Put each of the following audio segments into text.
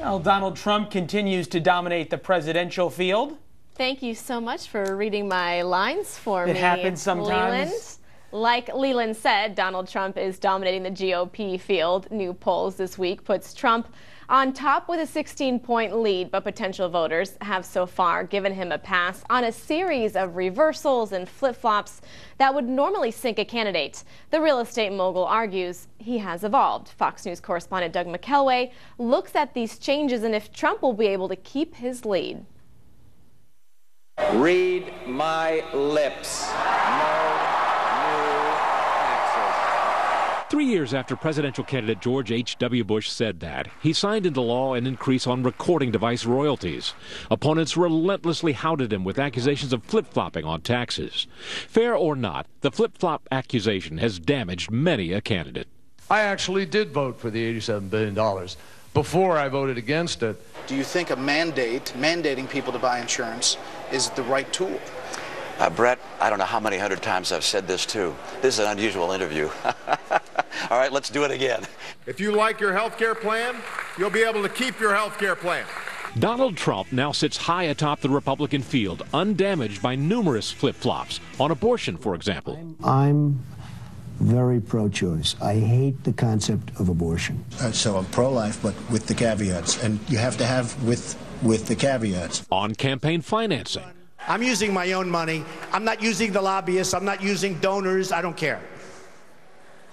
Well, Donald Trump continues to dominate the presidential field. Thank you so much for reading my lines for me. It happens sometimes. Leland. Like Leland said, Donald Trump is dominating the GOP field. New polls this week puts Trump on top with a 16-point lead, but potential voters have so far given him a pass on a series of reversals and flip-flops that would normally sink a candidate. The real estate mogul argues he has evolved. Fox News correspondent Doug McKelway looks at these changes and if Trump will be able to keep his lead. Read my lips. No new taxes. 3 years after presidential candidate George H.W. Bush said that, he signed into law an increase on recording device royalties. Opponents relentlessly hounded him with accusations of flip-flopping on taxes. Fair or not, the flip-flop accusation has damaged many a candidate. I actually did vote for the $87 billion before I voted against it. Do you think a mandating people to buy insurance is the right tool? Brett, I don't know how many hundred times I've said this too. This is an unusual interview. All right, let's do it again. If you like your health care plan, you'll be able to keep your health care plan. Donald Trump now sits high atop the Republican field, undamaged by numerous flip-flops, on abortion, for example. I'm very pro-choice. I hate the concept of abortion. So I'm pro-life, but with the caveats, and you have to have with the caveats. On campaign financing. I'm using my own money. I'm not using the lobbyists. I'm not using donors. I don't care.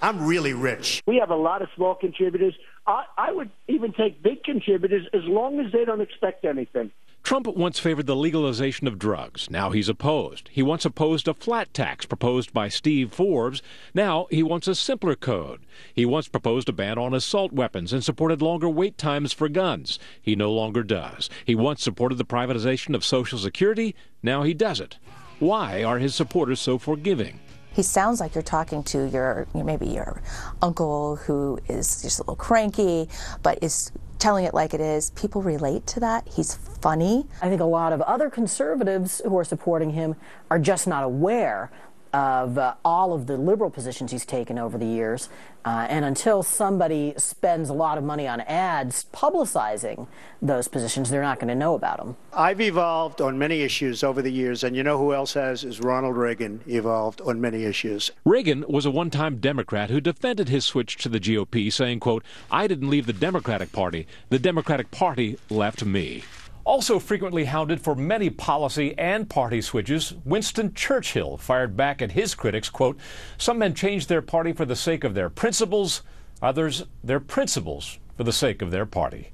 I'm really rich. We have a lot of small contributors. I would even take big contributors as long as they don't expect anything. Trump once favored the legalization of drugs. Now he's opposed. He once opposed a flat tax proposed by Steve Forbes. Now he wants a simpler code. He once proposed a ban on assault weapons and supported longer wait times for guns. He no longer does. He once supported the privatization of Social Security. Now he doesn't. Why are his supporters so forgiving? He sounds like you're talking to maybe your uncle who is just a little cranky, but is telling it like it is. People relate to that. He's funny. I think a lot of other conservatives who are supporting him are just not aware of all of the liberal positions he's taken over the years. And until somebody spends a lot of money on ads publicizing those positions, they're not going to know about them. I've evolved on many issues over the years, and you know who else has is Ronald Reagan evolved on many issues. Reagan was a one-time Democrat who defended his switch to the GOP, saying, quote, "I didn't leave the Democratic Party. The Democratic Party left me." Also frequently hounded for many policy and party switches, Winston Churchill fired back at his critics, quote, "Some men change their party for the sake of their principles, others their principles for the sake of their party."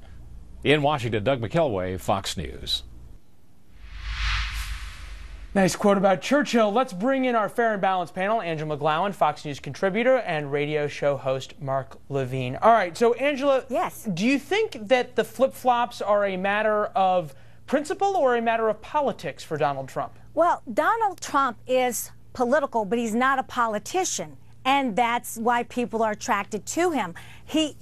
In Washington, Doug McKelway, Fox News. Nice quote about Churchill. Let's bring in our Fair and Balanced panel. Angela McGlowan, Fox News contributor, and radio show host Mark Levine. All right, so Angela, yes. Do you think that the flip-flops are a matter of principle or a matter of politics for Donald Trump? Well, Donald Trump is political, but he's not a politician. And that's why people are attracted to him.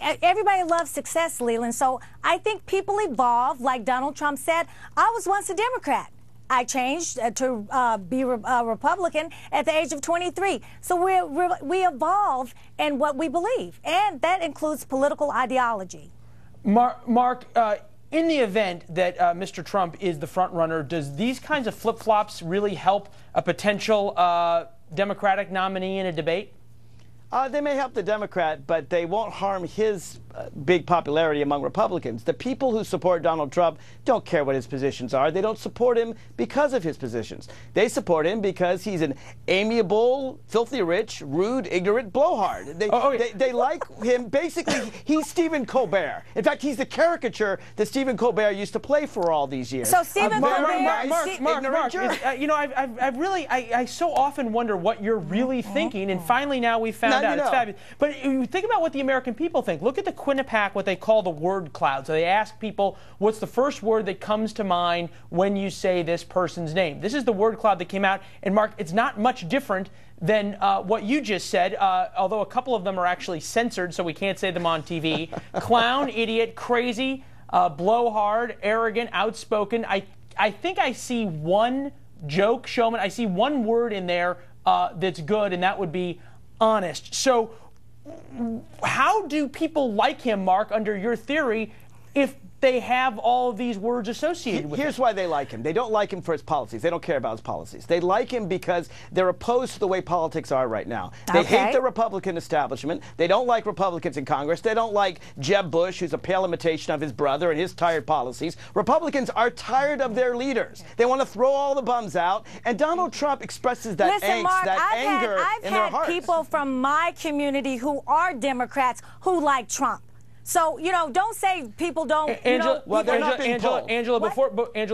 Everybody loves success, Leland. So I think people evolve. Like Donald Trump said, I was once a Democrat. I changed to be a Republican at the age of 23. So we evolve in what we believe, and that includes political ideology. Mark, in the event that Mr. Trump is the front runner, does these kinds of flip-flops really help a potential Democratic nominee in a debate? They may help the Democrat, but they won't harm his big popularity among Republicans. The people who support Donald Trump don't care what his positions are. They don't support him because of his positions. They support him because he's an amiable, filthy rich, rude, ignorant blowhard. They like him. Basically, he's Stephen Colbert. In fact, he's the caricature that Stephen Colbert used to play for all these years. So Stephen Colbert, Mark, you know, I so often wonder what you're really thinking, and finally now we found out. It's fabulous. But you think about what the American people think. Look at the Quinnipiac, what they call the word cloud. So they ask people, what's the first word that comes to mind when you say this person's name? This is the word cloud that came out. And Mark, it's not much different than what you just said, although a couple of them are actually censored, so we can't say them on TV. Clown, idiot, crazy, blowhard, arrogant, outspoken. I think I see one joke, showman. I see one word in there that's good, and that would be honest. So how do people like him, Mark, under your theory, if they have all of these words associated with Here's him. why they like him. They don't like him for his policies. They don't care about his policies. They like him because they're opposed to the way politics are right now. They hate the Republican establishment. They don't like Republicans in Congress. They don't like Jeb Bush, who's a pale imitation of his brother and his tired policies. Republicans are tired of their leaders. They want to throw all the bums out. And Donald Trump expresses that angst, Mark, that anger in their hearts. I've had people from my community who are Democrats who like Trump. So, you know, don't say people don't, Angela, Angela,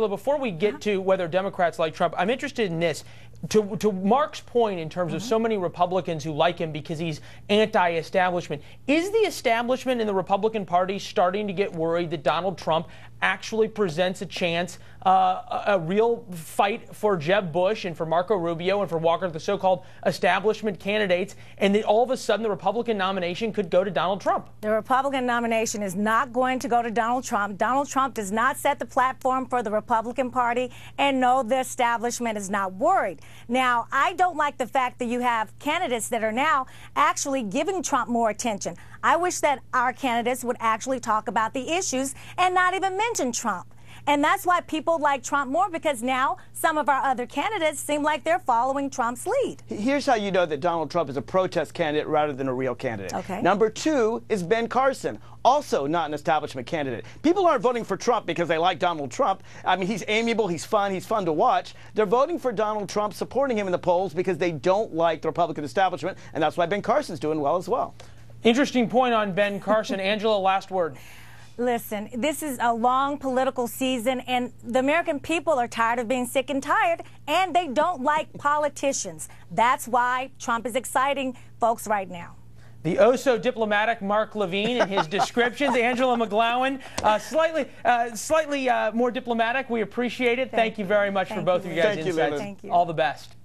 before we get to whether Democrats like Trump, I'm interested in this. To Mark's point in terms of so many Republicans who like him because he's anti-establishment, is the establishment in the Republican Party starting to get worried that Donald Trump actually presents a chance, a real fight for Jeb Bush and for Marco Rubio and for Walker, the so-called establishment candidates, and that all of a sudden the Republican nomination could go to Donald Trump? The Republican nomination is not going to go to Donald Trump. Donald Trump does not set the platform for the Republican Party, and no, the establishment is not worried. Now, I don't like the fact that you have candidates that are now actually giving Trump more attention. I wish that our candidates would actually talk about the issues and not even mention Trump. And that's why people like Trump more, because now some of our other candidates seem like they're following Trump's lead. Here's how you know that Donald Trump is a protest candidate rather than a real candidate. Okay. Number two is Ben Carson, also not an establishment candidate. People aren't voting for Trump because they like Donald Trump. I mean, he's amiable, he's fun to watch. They're voting for Donald Trump, supporting him in the polls because they don't like the Republican establishment, and that's why Ben Carson's doing well as well. Interesting point on Ben Carson. Angela, last word. Listen, this is a long political season, and the American people are tired of being sick and tired, and they don't like politicians. That's why Trump is exciting folks right now. The oh-so-diplomatic Mark Levine and his descriptions. Angela McGlowan, slightly more diplomatic. We appreciate it. Thank you very much for both of you guys' insights. Thank you. All the best.